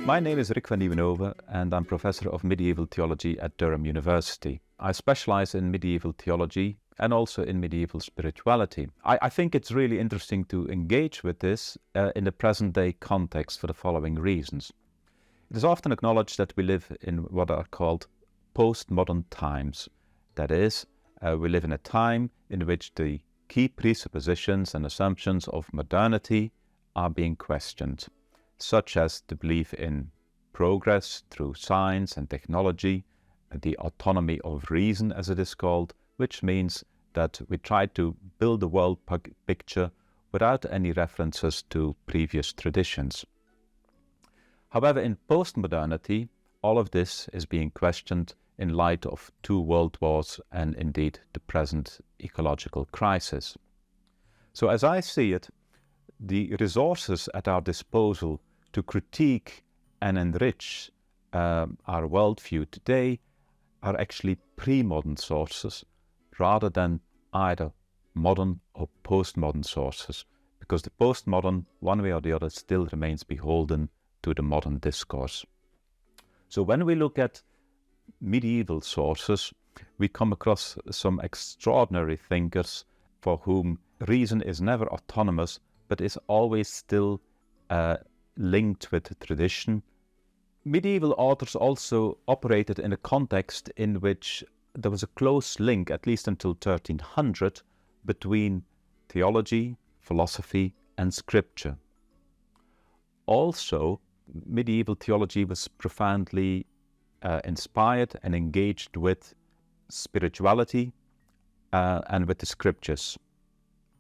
My name is Rik Van Nieuwenhove and I'm Professor of Medieval Theology at Durham University. I specialize in medieval theology and also in medieval spirituality. I think it's really interesting to engage with this in the present-day context for the following reasons. It is often acknowledged that we live in what are called postmodern times. That is, we live in a time in which the key presuppositions and assumptions of modernity are being questioned, such as the belief in progress through science and technology, the autonomy of reason as it is called, which means that we try to build a world picture without any references to previous traditions. However, in postmodernity, all of this is being questioned in light of 2 world wars and indeed the present ecological crisis. So as I see it, the resources at our disposal to critique and enrich our worldview today are actually pre-modern sources rather than either modern or postmodern sources, because the postmodern, one way or the other, still remains beholden to the modern discourse. So when we look at medieval sources, we come across some extraordinary thinkers for whom reason is never autonomous, but is always still linked with tradition. Medieval authors also operated in a context in which there was a close link, at least until 1300, between theology, philosophy, and scripture. Also, medieval theology was profoundly inspired and engaged with spirituality and with the scriptures.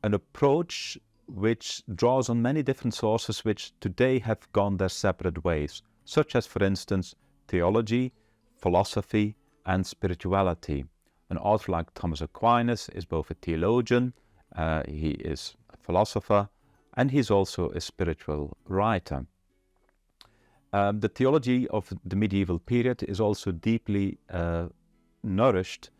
An approach which draws on many different sources which today have gone their separate ways, such as, for instance, theology, philosophy, and spirituality. An author like Thomas Aquinas is both a theologian, he is a philosopher, and he's also a spiritual writer. The theology of the medieval period is also deeply nourished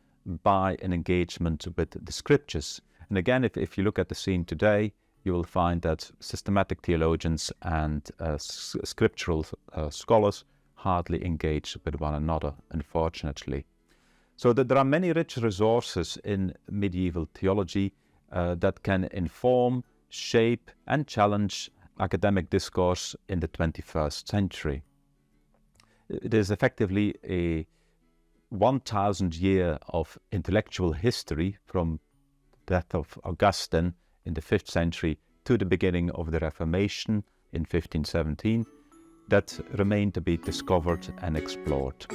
by an engagement with the scriptures. And again, if you look at the scene today, you will find that systematic theologians and scriptural scholars hardly engage with one another, unfortunately. So that there are many rich resources in medieval theology that can inform, shape, and challenge academic discourse in the 21st century. It is effectively a 1,000 year of intellectual history from the death of Augustine in the 5th century to the beginning of the Reformation in 1517 that remain to be discovered and explored.